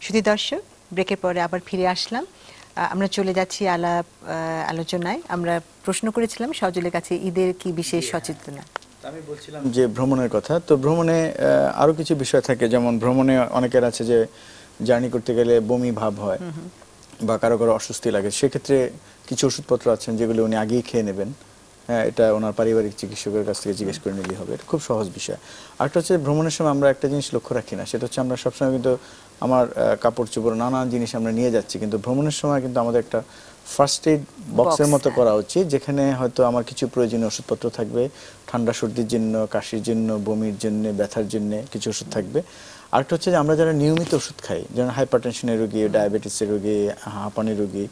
শুধু দর্শক, ব্রেকের পরে আবার ফিরে আসলাম। আমরা চলে যাচ্ছি আলোচনায়। আমরা প্রশ্ন করেছিলাম সজলের কাছে ঈদের কি বিশেষ সচেতনা। আমি বলছিলাম যে ভ্রমণের কথা, তো ভ্রমণে আরো কিছু বিষয় থাকে, যেমন ভ্রমণে অনেকের আছে যে জার্নি করতে গেলে বমি ভাব হয় বা কারো কারো অস্বস্তি লাগে, সেক্ষেত্রে কিছু ওষুধপত্র আছেন যেগুলো উনি আগেই খেয়ে নেবেন। হ্যাঁ, এটা ওনার পারিবারিক চিকিৎসকের কাছ থেকে জিজ্ঞেস করে নিলেই হবে, এটা খুব সহজ বিষয়। আরেকটা হচ্ছে ভ্রমণের সময় আমরা একটা জিনিস লক্ষ্য রাখি না, সেটা হচ্ছে আমরা সবসময় কিন্তু আমার কাপড় চোপড় নানান জিনিস আমরা নিয়ে যাচ্ছি, কিন্তু ভ্রমণের সময় কিন্তু আমাদের একটা ফার্স্ট এইড বক্সের মতো করা উচিত, যেখানে হয়তো আমার কিছু প্রয়োজনীয় ওষুধপত্র থাকবে, ঠান্ডা সর্দির জন্য, কাশির জন্য, বমির জন্য, ব্যথার জন্য কিছু ওষুধ থাকবে। আরেকটা হচ্ছে যে আমরা যারা নিয়মিত ওষুধ খাই, যেমন হাইপারটেনশনের রোগী, ডায়াবেটিসের রোগী, হাঁপানির রোগী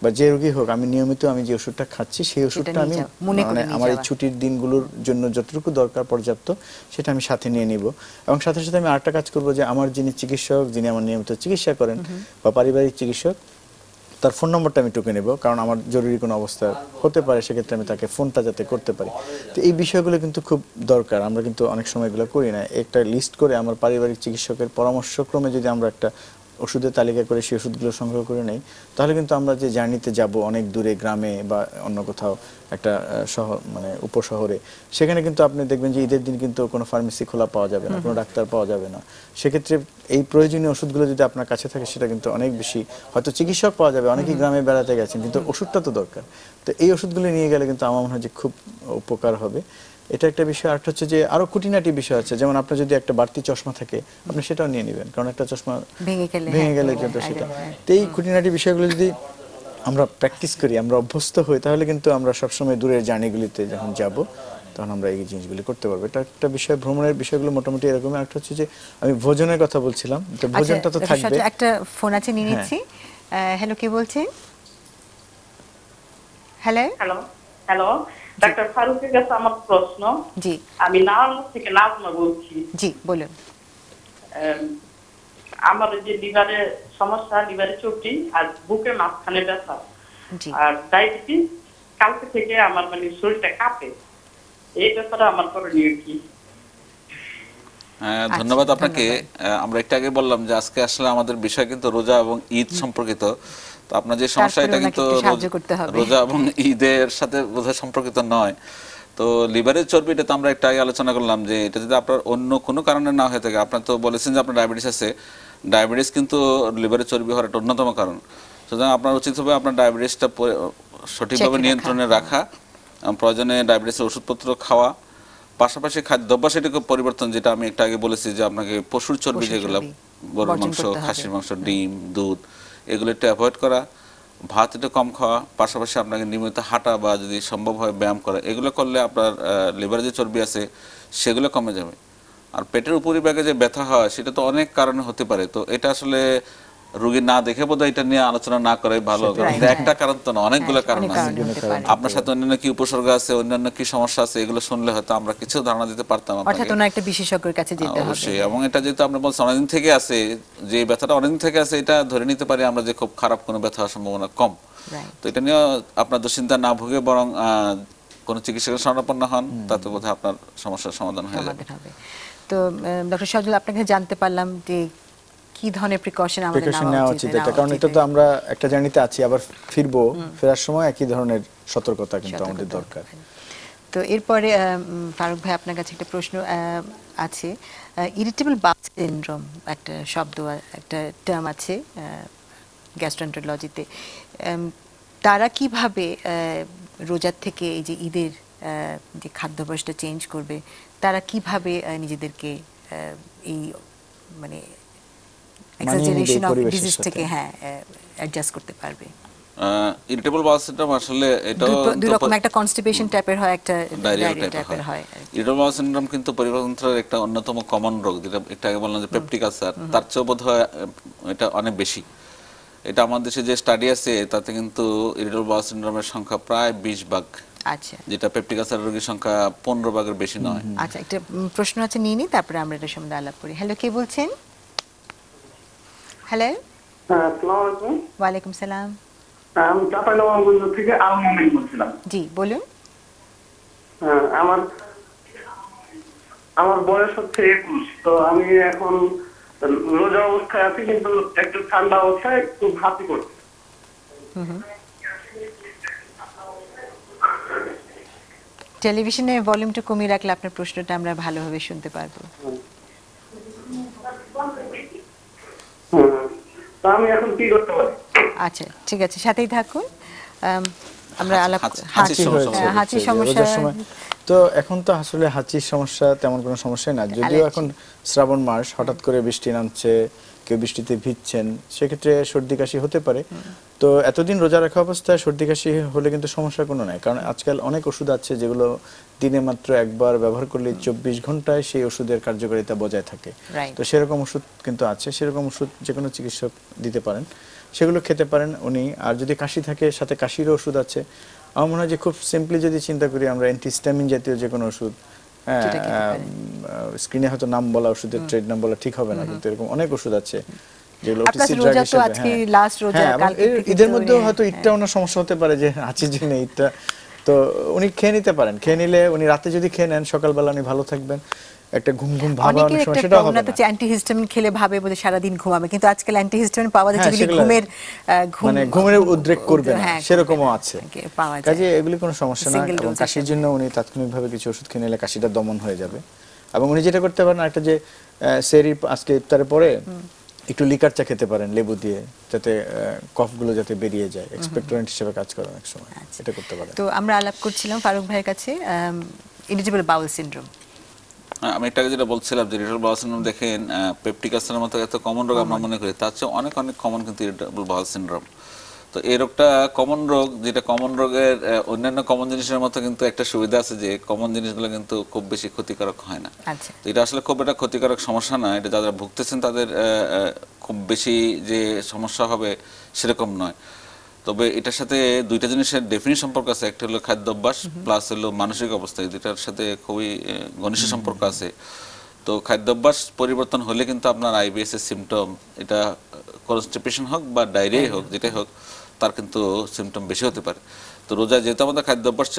বা যে রোগী হোক, আমি নিয়মিত আমি যে ওষুধটা খাচ্ছি সেই ওষুধটা আমি মানে আমার এই ছুটির দিনগুলোর জন্য যতটুকু দরকার পর্যাপ্ত সেটা আমি সাথে নিয়ে নিব। এবং সাথে সাথে আমি আরেকটা কাজ করব যে আমার যিনি চিকিৎসক, যিনি আমার নিয়মিত চিকিৎসা করেন বা পারিবারিক চিকিৎসক, তার ফোন নম্বরটা আমি টুকে নেব, কারণ আমার জরুরি কোনো অবস্থা হতে পারে, সেক্ষেত্রে আমি তাকে ফোনটা যাতে করতে পারি। তো এই বিষয়গুলো কিন্তু খুব দরকার, আমরা কিন্তু অনেক সময় এগুলো করি না। একটা লিস্ট করে আমার পারিবারিক চিকিৎসকের পরামর্শক্রমে যদি আমরা একটা ওষুধের তালিকা করে সেই ওষুধগুলো সংগ্রহ করে নেই, তাহলে কিন্তু আমরা যে জার্নিতে যাব অনেক দূরে, গ্রামে বা অন্য কোথাও একটা শহর মানে উপশহরে, সেখানে কিন্তু আপনি দেখবেন যে ঈদের দিন কিন্তু কোনো ফার্মেসি খোলা পাওয়া যাবে না, কোনো ডাক্তার পাওয়া যাবে না। সেক্ষেত্রে এই প্রয়োজনীয় ওষুধগুলো যদি আপনার কাছে থাকে, সেটা কিন্তু অনেক বেশি, হয়তো চিকিৎসক পাওয়া যাবে, অনেকেই গ্রামে বেড়াতে গেছেন, কিন্তু ওষুধটা তো দরকার। তো এই ওষুধগুলো নিয়ে গেলে কিন্তু আমার মনে হয় যে খুব উপকার হবে। এটা একটা বিষয়। আর হচ্ছে যে আরো খুঁটিনাটি বিষয় আছে, যেমন আপনার যদি একটা বাড়তি চশমা থাকে, আপনি সেটাও নিয়ে নেবেন, কারণ একটা চশমা ভেঙে গেলে কিন্তু সেটা। তো এই খুঁটিনাটি বিষয়গুলো যদি আমরা প্র্যাকটিস করি, আমরা অভ্যস্ত হই, তাহলে কিন্তু আমরা সবসময় দূরের জার্নিগুলিতে যখন যাব তখন আমরা এই জিনিসগুলি করতে পারবো। এটা একটা বিষয়, ভ্রমণের বিষয়গুলো মোটামুটি এরকম। একটা হচ্ছে যে আমি ভোজনের কথা বলছিলাম, তো ভোজনটা তো থাকবে। একটা ফোন আছে, নিয়ে নিচ্ছি। হ্যালো, কে বলছেন? হ্যালো হ্যালো হ্যালো ডাক্তার ফারুকের কাছে আমার প্রশ্ন। জি, আমি নারায়ণগঞ্জ থেকে নাজমা বলছি। জি বলুন। আমার যে লিভারে সমস্যা, লিভারে চর্বি আর বুকের মাঝখানে ব্যথা আর ডায়াবেটিস, কালকে থেকে আমার মানে শরীরটা কাঁপে। এই ব্যাপারে আমার করণীয় কি? ধন্যবাদ আপনাকে। আমরা একটু আগে বললাম যে আজকে আসলে আমাদের বিষয় কিন্তু রোজা এবং ঈদ সম্পর্কিত। তো আপনার যে সমস্যা, এটা কিন্তু রোজা এবং ঈদের সাথে বোধহয় সম্পর্কিত নয়। তো লিভারের চর্বিটা তো আমরা একটু আগে আলোচনা করলাম যে এটা যদি আপনার অন্য কোনো কারণে না হয়ে থাকে, আপনার তো বলেছেন যে আপনার ডায়াবেটিস আছে, ডায়াবেটিস কিন্তু লিভারের চর্বি হওয়ার একটা অন্যতম কারণ। সুতরাং আপনার উচিত হবে আপনার ডায়াবেটিসটা সঠিকভাবে নিয়ন্ত্রণে রাখা, প্রয়োজনে ডায়াবেটিসের ওষুধপত্র খাওয়া, পাশাপাশি খাদ্যাভ্যাস এটুকু পরিবর্তন, যেটা আমি একটু আগে বলেছি যে আপনাকে পশুর চর্বি, যেগুলো গরুর মাংস, খাসির মাংস, ডিম, দুধ, এগুলো একটু অ্যাভয়েড করা, ভাত একটু কম খাওয়া, পাশাপাশি আপনাকে নিয়মিত হাঁটা বা যদি সম্ভব হয় ব্যায়াম করা, এগুলো করলে আপনার লিভারে যে চর্বি আছে সেগুলো কমে যাবে। আর পেটের উপরিভাগে যে ব্যথা হয় সেটা তো অনেক কারণে হতে পারে, তো এটা আসলে রোগী না দেখে বোধহয় এটা নিয়ে আলোচনা না করাই ভালো, কারণ একটা কারণ তো না, অনেকগুলো কারণ আছে। আপনার সাথে অন্যান্য কি উপসর্গ আছে, অন্যান্য কি সমস্যা আছে, এগুলো শুনলে হয়তো আমরা কিছু ধারণা দিতে পারতাম আপনাকে। একটা বিশেষজ্ঞের কাছে যেতে হবে অবশ্যই। এবং এটা যেহেতু আপনি বলছেন অনেকদিন থেকে আছে, যে ব্যথাটা অনেকদিন থেকে আছে, এটা ধরে নিতে পারি আমরা যে খুব খারাপ কোনো ব্যথা হওয়ার সম্ভাবনা কম। তো এটা নিয়ে আপনার দুশ্চিন্তা না ভুগে বরং কোন চিকিৎসকের শরণাপন্ন হন, তাতে বোধহয় আপনার সমস্যার সমাধান হয়ে যাবে। তো ডক্টর সজল, আপনাকে জানতে পারলাম যে কি ধরনের প্রিকশন আমাদের নেওয়া উচিত, এটা কারণ এটা তো আমরা একটা জার্নিতে আছি, আবার ফিরবো, ফেরার সময় একই ধরনের সতর্কতা কিন্তু আমাদের দরকার। তো এরপরে ফারুক ভাই, আপনার কাছে একটা প্রশ্ন আছে। ইরিটেবল বাউল সিনড্রোম একটা শব্দ, একটা টার্ম আছে গ্যাস্ট্রোএন্টারোলজিতে। তারা কিভাবে রোজার থেকে এই যে ঈদের যে খাদ্যাভ্যাসটা চেঞ্জ করবে, তারা কিভাবে নিজেদেরকে এই মানে এক্সাজারেশন অফ ডিজিজ থেকে অ্যাডজাস্ট করতে পারবে? ইরিটেবল বাউল সিনড্রোম আসলে এটাও দুই রকম, একটা কনস্টিপেশন টাইপের হয়, একটা ডায়রিয়া টাইপের হয়। ইরিটেবল বাউল সিনড্রোম কিন্তু পরিপাকতন্ত্রের একটা অন্যতম কমন রোগ, যেটা একটু আগে বললাম যে পেপটিক আলসার, তার চেয়েও বোধহয় এটা অনেক বেশি। এটা আমাদের দেশে যে স্টাডি আছে তাতে কিন্তু ইরিটেবল বাউল সিনড্রোমের সংখ্যা প্রায় 20 ভাগ। আচ্ছা, যেটা পেপটিক আলসার রোগীর সংখ্যা 15 ভাগের বেশি নয়। আচ্ছা, একটা প্রশ্ন আছে, নিয়ে নি, তারপরে আমরা এটা সম্বন্ধে আলাপ করি। হ্যালো, কে বলছেন? হ্যালো, আসসালামু আলাইকুম। ওয়ালাইকুম সালাম। আমি চাঁপাইনবাবগঞ্জ থেকে আলমনি বলছিলাম। জি বলুন। আমার বয়স হচ্ছে 21, তো আমি এখন রোজা অবস্থায় আছি, কিন্তু একটু ঠান্ডা অবস্থায় খুব হাঁচি করছে। টেলিভিশনের ভলিউমটা কমিয়ে রাখলে আপনার প্রশ্নটা আমরা ভালোভাবে শুনতে পারবো। তা আমি এখন কি করতে পারি? আচ্ছা ঠিক আছে, সাথেই থাকুন। আমরা আলাপ হাঁচির সমস্যা। হাঁচির সমস্যা। রোজার সময় তো এখন তো আসলে হাঁচির সমস্যা তেমন কোনো সমস্যা না, যদিও এখন শ্রাবণ মাস, হঠাৎ করে বৃষ্টি নামছে, কেউ বৃষ্টিতে ভিজছেন, সেক্ষেত্রে সর্দি কাশি হতে পারে। তো এতদিন রোজা রাখা অবস্থায় সর্দি কাশি হলে কিন্তু সমস্যা কোনো নাই, কারণ আজকাল অনেক ওষুধ আছে যেগুলো দিনে মাত্র একবার ব্যবহার করলে 24 ঘন্টায় সেই ওষুধের কার্যকারিতা বজায় থাকে। তো সেরকম ওষুধ কিন্তু আছে, সেরকম ওষুধ যে কোনো চিকিৎসক দিতে পারেন, সেগুলো খেতে পারেন উনি। আর যদি কাশি থাকে, সাথে কাশিরও ওষুধ আছে। আমার মনে হয় যে খুব সিম্পলি যদি চিন্তা করি আমরা, অ্যান্টিহিস্টামিন জাতীয় যে কোনো ওষুধ, স্ক্রিনে হয়তো নাম বলা, ওষুধের ট্রেড নাম বলা ঠিক হবে না, কিন্তু এরকম অনেক ওষুধ আছে যেগুলো ওটিসি ড্রাগ হিসেবে, ঈদের মধ্যেও হয়তো ঈদটা ওনার সমস্যা হতে পারে, যে হাঁচির জন্য ঈদটা, তো উনি খেয়ে নিতে পারেন। খেয়ে নিলে উনি রাতে যদি খেয়ে নেন, সকালবেলা উনি ভালো থাকবেন। একটা ঘুম ঘুম ভাব অনেক সময় সেটা হবে না। অ্যান্টিহিস্টামিন খেলে ভাবে বোধহয় সারা দিন ঘুমাবে, কিন্তু আজকাল অ্যান্টিহিস্টামিন পাওয়া যায় যেগুলি ঘুমের মানে ঘুমের উদ্রেক করবে না, সেরকমও আছে। কাজে এগুলি কোনো সমস্যা না। এবং কাশির জন্য উনি তাৎক্ষণিকভাবে কিছু ওষুধ খেয়ে নিলে কাশিটা দমন হয়ে যাবে। এবং উনি যেটা করতে পারেন, একটা যে সেহরি আজকে ইফতারের পরে একটু লিকার চা খেতে পারেন লেবু দিয়ে, যাতে কফগুলো যাতে বেরিয়ে যায়, এক্সপেক্টরেন্ট হিসেবে কাজ করে অনেক সময়, এটা করতে পারেন। তো আমরা আলাপ করছিলাম ফারুক ভাইয়ের কাছে ইরিটেবল বাউল সিনড্রোম। আমি একটা যেটা বলছিলাম যে ইরিটেবল বাউল সিনড্রোম, দেখেন পেপটিক আলসারের মতো এত কমন রোগ আমরা মনে করি, তার চেয়ে অনেক অনেক কমন কিন্তু ইরিটেবল বাউল সিনড্রোম। তো এই রোগটা কমন রোগ, যেটা কমন রোগের অন্যান্য কমন জিনিসের মতো কিন্তু একটা সুবিধা আছে যে কমন জিনিসগুলো কিন্তু খুব বেশি ক্ষতিকারক হয় না। তো এটা আসলে খুব একটা ক্ষতিকারক সমস্যা না, এটা যারা ভুগতেছেন তাদের খুব বেশি যে সমস্যা হবে সেরকম নয়। তবে এটার সাথে দুইটা জিনিসের ডেফিনিট সম্পর্ক আছে, একটা হলো খাদ্যাভ্যাস প্লাস হলো মানসিক অবস্থা, এই দুইটার সাথে খুবই ঘনিষ্ঠ সম্পর্ক আছে। তো খাদ্যাভ্যাস পরিবর্তন হলে কিন্তু আপনার আইবিএস এর সিমটম, এটা কনস্টিপেশন হোক বা ডায়রিয়া হোক, যেটাই হোক, তার কিন্তু সিমটম বেশি হতে পারে। তো রোজা যেহেতু আমাদের খাদ্যাভ্যাস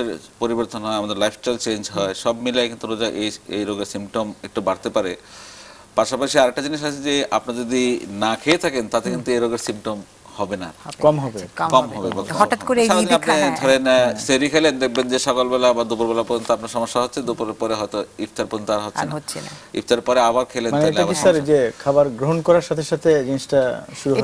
পরিবর্তন হয়, আমাদের লাইফস্টাইল চেঞ্জ হয়, সব মিলাই কিন্তু রোজা এই রোগের সিমটম একটু বাড়তে পারে। পাশাপাশি আরেকটা জিনিস আছে যে আপনি যদি না খেয়ে থাকেন, তাতে কিন্তু এই রোগের সিমটম হবে না, কম হবে। হঠাৎ করে আপনি ধরেন সেহরি খেলেন, দেখবেন যে সকালবেলা বা দুপুরবেলা পর্যন্ত আপনার সমস্যা হচ্ছে, দুপুরের পরে হয়তো ইফতার পর্যন্ত আর হচ্ছে না, ইফতার পরে আবার খেলেন, তাহলে আবার স্যার যে খাবার গ্রহণ করার সাথে সাথে জিনিসটা শুরু হয়।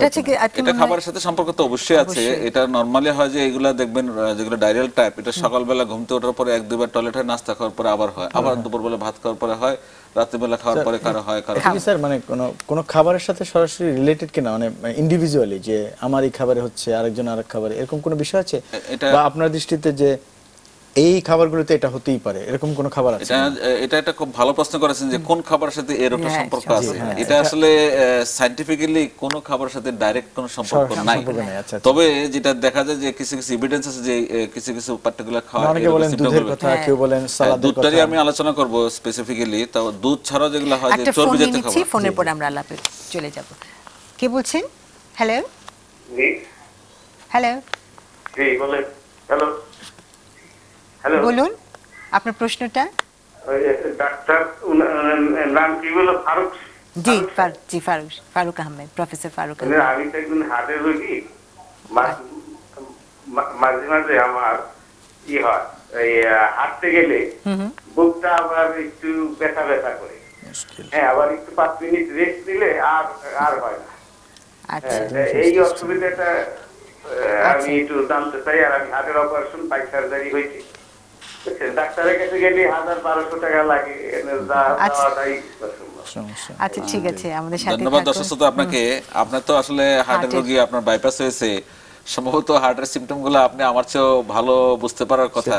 এটা খাবারের সাথে সম্পর্ক তো অবশ্যই আছে। এটা নরমালি হয় যে এগুলা দেখবেন যেগুলো ডায়রিয়াল টাইপ, এটা সকালবেলা ঘুম থেকে ওঠার পরে এক দুবার টয়লেট হয়, নাস্তা খাওয়ার পরে আবার হয়, আবার দুপুরবেলা ভাত খাওয়ার পরে হয়, রাত্রিবেলা খাওয়ার পরে কারো হয়, কারো কি স্যার মানে কোন খাবারের সাথে সরাসরি রিলেটেড কিনা, মানে ইন্ডিভিজুয়ালি যে আমার এই খাবারে হচ্ছে, আরেকজন আরেক খাবারে, এরকম কোনো বিষয় আছে? বা আপনার দৃষ্টিতে যে এই খাবারগুলোতে এটা হতেই পারে, এরকম কোন খাবার আছে? এটা একটা খুব ভালো প্রশ্ন করেছেন যে কোন খাবারের সাথে এরকম সম্পর্ক আছে। এটা আসলে সায়েন্টিফিক্যালি কোন খাবারের সাথে ডাইরেক্ট কোনো সম্পর্ক নাই। তবে যেটা দেখা যায় যে কিছু কিছু এভিডেন্স আছে যে কিছু কিছু পার্টিকুলার খাবার, অনেকে বলেন দুধের কথা, কেউ বলেন সালাদের কথা। দুধটারই আমি আলোচনা করব স্পেসিফিক্যালি। তো দুধ ছাড়া যেগুলো হয় যে চর্বি জাতীয় খাবার, ফোনের পরে আমরা আলাপে চলে যাব। কে বলছেন? হ্যালো হ্যালো জি বলেন। হ্যালো হ্যালো, বলুন আপনার প্রশ্নটা। ডাক্তার নাম কি বলো? ফারুক? জি ফারুক আহমেদ, প্রফেসর ফারুক আহমেদ। আমি তো একজন হার্টের রোগী, মাঝে মাঝে আমার কি হয়, এই হাঁটতে গেলে বুকটা আবার একটু ব্যথা ব্যথা করে, হ্যাঁ, আবার একটু 5 মিনিট রেস্ট নিলে আর হয় না। এই অসুবিধাটা আমি একটু জানতে চাই। আর আমি হার্টের অপারেশন, পাই সার্জারি হয়েছি, ডাক্তারের কাছে গেলে 1000-1200 টাকা লাগে। আচ্ছা ঠিক আছে, আমাদের সাথে ধন্যবাদ দর্শক শ্রোতা আপনাকে। আপনার তো আসলে হার্টের রোগী, আপনার বাইপাস হয়েছে, সম্ভবত হার্টের সিমটম গুলো আপনি আমার চেয়েও ভালো বুঝতে পারার কথা।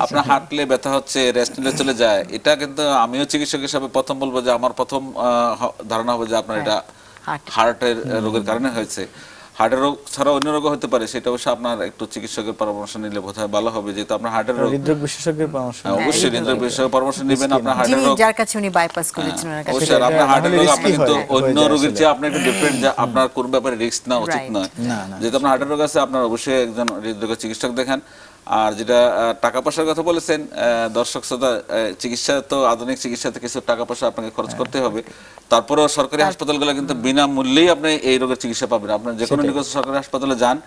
আপনার হাঁটলে ব্যথা হচ্ছে, রেস্ট নিলে চলে যায়, এটা কিন্তু আমিও চিকিৎসক হিসাবে প্রথম বলবো যে আমার প্রথম ধারণা হবে যে আপনার এটা হার্টের রোগের কারণে হয়েছে। হার্টের রোগ ছাড়া অন্য রোগ হতে পারে, সেটা অবশ্যই আপনার একটু চিকিৎসকের পরামর্শ নিলে বোধহয় ভালো হবে, যেহেতু আপনার হার্টের রোগ। হৃদরোগ বিশেষজ্ঞের পরামর্শ, অবশ্যই হৃদরোগ বিশেষজ্ঞের পরামর্শ নেবেন। আপনার হার্টের রোগ, যার কাছে উনি বাইপাস করেছেন, অবশ্যই আপনার হার্টের রোগ, আপনি কিন্তু অন্য রোগের চেয়ে আপনি একটু ডিফারেন্ট, যে আপনার কোন ব্যাপারে রিস্ক নেওয়া উচিত নয়। যেহেতু আপনার হার্টের রোগ আছে, আপনার অবশ্যই একজন হৃদরোগের চিকিৎসক দেখান। আর যেটা টাকা পয়সার কথা বলেছেন দর্শক শ্রোতা, চিকিৎসা তো আধুনিক চিকিৎসাতে কিছু টাকা পয়সা আপনাকে খরচ করতে হবে, তারপরেও সরকারি হাসপাতালগুলো কিন্তু বিনামূল্যেই আপনি এই রোগের চিকিৎসা পাবেন। আপনার যে কোনো নিকট সরকারি হাসপাতালে যান,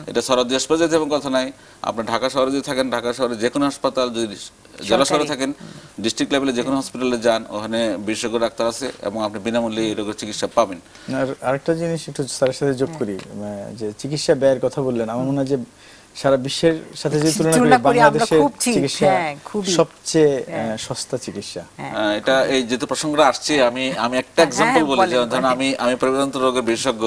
এটা সরকারি হাসপাতালে যেতে হবে কথা নাই, আপনি ঢাকা শহরে যদি থাকেন ঢাকা শহরে যে কোনো হাসপাতাল, যদি জেলা শহরে থাকেন ডিস্ট্রিক্ট লেভেলে যে কোনো হসপিটালে যান, ওখানে বিশেষজ্ঞ ডাক্তার আছে এবং আপনি বিনামূল্যে এই রোগের চিকিৎসা পাবেন। আর আরেকটা জিনিস একটু স্যারের সাথে যোগ করি, যে চিকিৎসা ব্যয়ের কথা বললেন, আমার মনে হয় যে সারা বিশ্বের সাথে যদি তুলনা করি বাংলাদেশের চিকিৎসা সবচেয়ে সস্তা চিকিৎসা। এটা এই যেহেতু প্রসঙ্গটা আসছে, আমি একটা এক্সাম্পল বলি, যেমন ধরুন আমি প্রবীণত রোগের বিশেষজ্ঞ,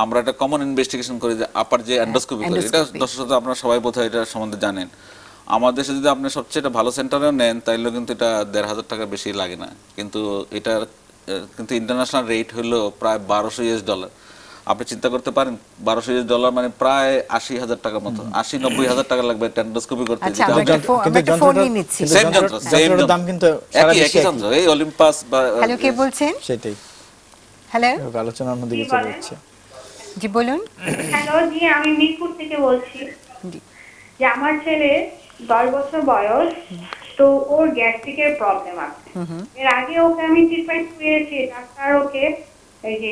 আমরা একটা কমন ইনভেস্টিগেশন করি যে আপার যে এন্ডোস্কোপি করি, এটা দর্শক আপনারা সবাই বোধহয় এটা সম্বন্ধে জানেন। আমাদের দেশে যদি আপনি সবচেয়ে ভালো সেন্টারেও নেন তাইলেও কিন্তু এটা ১,৫০০ টাকা বেশি লাগে না, কিন্তু এটার কিন্তু ইন্টারন্যাশনাল রেট হলো প্রায় $১,২০০। আপনি চিন্তা করতে পারেন $১,২০০ মানে প্রায় ৮০,০০০ টাকার মতো, ৮০-৯০,০০০ টাকা লাগবে এন্ডোস্কোপি করতে। দাম কিন্তু একই যন্ত্র, এই অলিম্পাস বা হ্যালো, কে বলছেন? সেটাই, হ্যালো, আলোচনা অন্যদিকে চলে যাচ্ছে। জি বলুন। হ্যালো, জি আমি মিরপুর থেকে বলছি। যে আমার ছেলে 10 বছর বয়স, তো ওর গ্যাস্ট্রিকের প্রবলেম আছে। এর আগে ওকে আমি ট্রিটমেন্ট করিয়েছি, ডাক্তার ওকে এই যে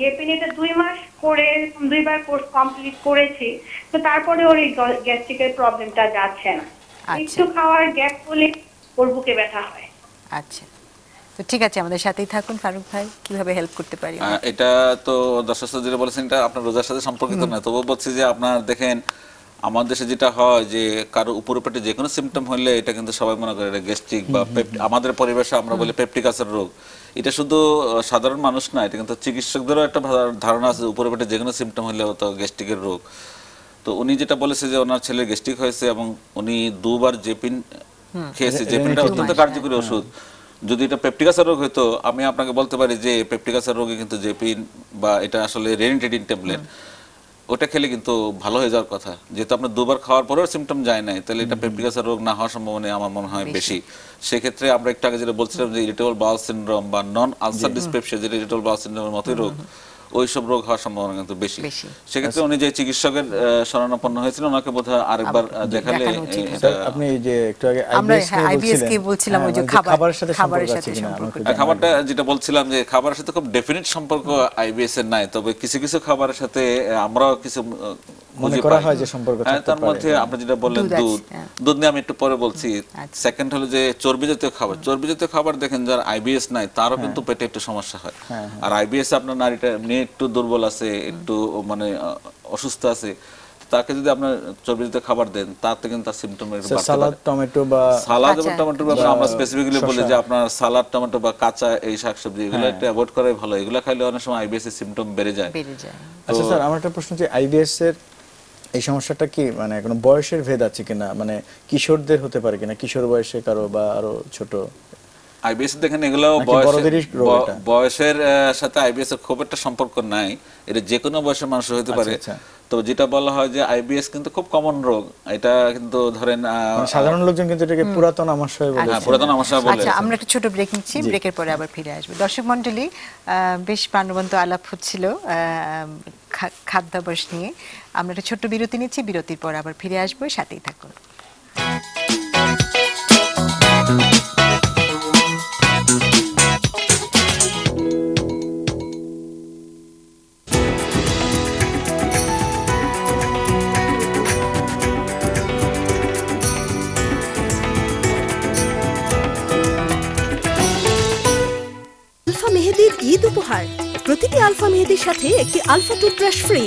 জেপিন এটা 2 মাস করে 2বার কোর্স কমপ্লিট করেছি, তো তারপরে ওর এই গ্যাস্ট্রিকের প্রবলেমটা যাচ্ছে না। একটু খাওয়ার গ্যাপ হলে ওর বুকে ব্যথা হয়। আচ্ছা, তো ঠিক আছে, আমাদের সাথেই থাকুন ফারুক ভাই, কিভাবে হেল্প করতে পারি? এটা তো দর্শক যেটা বলেছেন এটা আপনার রোজার সাথে সম্পর্কিত না, তবুও বলছি যে আপনার দেখেন আমাদের দেশে যেটা হয় যে কারো উপরে পেটে যে কোনো সিমটম হলে এটা কিন্তু সবাই মনে করে এটা গ্যাস্ট্রিক বা আমাদের পরিবেশে আমরা বলি পেপটিক আলসার রোগ। এটা শুধু সাধারণ মানুষ না, এটা কিন্তু চিকিৎসকদেরও একটা ধারণা আছে উপরে পেটে যে কোনো সিমটম হলে তো গ্যাস্ট্রিকের রোগ। তো উনি যেটা বলেছে যে ওনার ছেলের গ্যাস্ট্রিক হয়েছে এবং উনি 2বার জেপিন খেয়েছে, জেপিনটা অত্যন্ত কার্যকরী ওষুধ। যদি এটা পেপটিক আলসার রোগ হতো আমি আপনাকে বলতে পারি যে পেপটিক আলসার রোগে কিন্তু জেপিন বা এটা আসলে রেনিটেডিন ট্যাবলেট, ওটা খেলে কিন্তু ভালো হয়ে যাওয়ার কথা। যেহেতু আপনার 2বার খাওয়ার পরেও সিমটম যায় নাই, তাহলে এটা পেপটিক আলসার রোগ না হওয়ার সম্ভাবনা আমার মনে হয় বেশি। সেক্ষেত্রে আমরা একটু আগে যেটা বলছিলাম যে ইরিটেবল বাউল সিনড্রোম বা নন আলসার ডিসপেপসিয়া, যেটা ইরিটেবল বাউল সিনড্রোমের মতোই রোগ, ওইসব রোগ হওয়ার সম্ভাবনা কিন্তু বেশি। সেক্ষেত্রে উনি যে চিকিৎসকের শরণাপন্ন হয়েছিলেন ওনাকে বোধহয় আরেকবার দেখালে। আপনি যে একটু আগে আইবিএস কে বলছিলাম, ওই যে খাবারের সাথে খাবারটা যেটা বলছিলাম যে খাবারের সাথে খুব ডেফিনিট সম্পর্ক আইবিএস এর নাই, তবে কিছু কিছু খাবারের সাথে আমরাও কিছু মনে করা হয় যে সম্পর্ক থাকতে পারে। তার মধ্যে আপনি যেটা বললেন দুধ নিয়ে আমি একটু পরে বলছি। সেকেন্ড হলো যে চর্বি জাতীয় খাবার দেখেন যার আইবিএস নাই তারও কিন্তু পেটে একটু সমস্যা হয়। আর আইবিএস আপনার নারীটা এমনি একটু দুর্বল আছে, একটু মানে অসুস্থ আছে, তাকে যদি আপনার চর্বি জাতীয় খাবার দেন তাতে কিন্তু তার সিমটম একটু বাড়তে পারে। সালাদ টমেটো বা আমরা স্পেসিফিক্যালি বলি যে আপনার সালাদ টমেটো বা কাঁচা এই শাকসবজি এগুলো একটু অ্যাভয়েড করাই ভালো। এগুলো খাইলে অনেক সময় আইবিএস এর সিমটম বেড়ে যায়। আচ্ছা স্যার, আমার একটা প্রশ্ন, যে আইবিএস এর এই সমস্যাটা কি মানে কোনো বয়সের ভেদ আছে কিনা, মানে কিশোরদের হতে পারে কিনা, কিশোর বয়সে কারো বা আরো ছোট? আইবিএস দেখেন এগুলো বয়সের সাথে আইবিএস এর খুব একটা সম্পর্ক নাই, এটা যে কোনো বয়সের মানুষ হতে পারে। তো যেটা বলা হয় যে আইবিএস কিন্তু খুব কমন রোগ, এটা কিন্তু ধরেন সাধারণ লোকজন কিন্তু এটাকে পুরাতন আমাশয় বলে। হ্যাঁ, পুরাতন আমাশয় বলে। আচ্ছা, আমরা একটা ছোট ব্রেক নিচ্ছি, ব্রেকের পরে আবার ফিরে আসবো। দর্শক মণ্ডলী, বেশ প্রাণবন্ত আলাপ হচ্ছিল খাদ্যাভ্যাস নিয়ে। আমরা একটা ছোট্ট বিরতি নিচ্ছি, বিরতির পর আবার ফিরে আসবো, সাথেই থাকুন। আলফা মেহেদির ঈদ উপহার, প্রতিটি আলফা মেহেদির সাথে একটি আলফা টুথব্রাশ ফ্রি।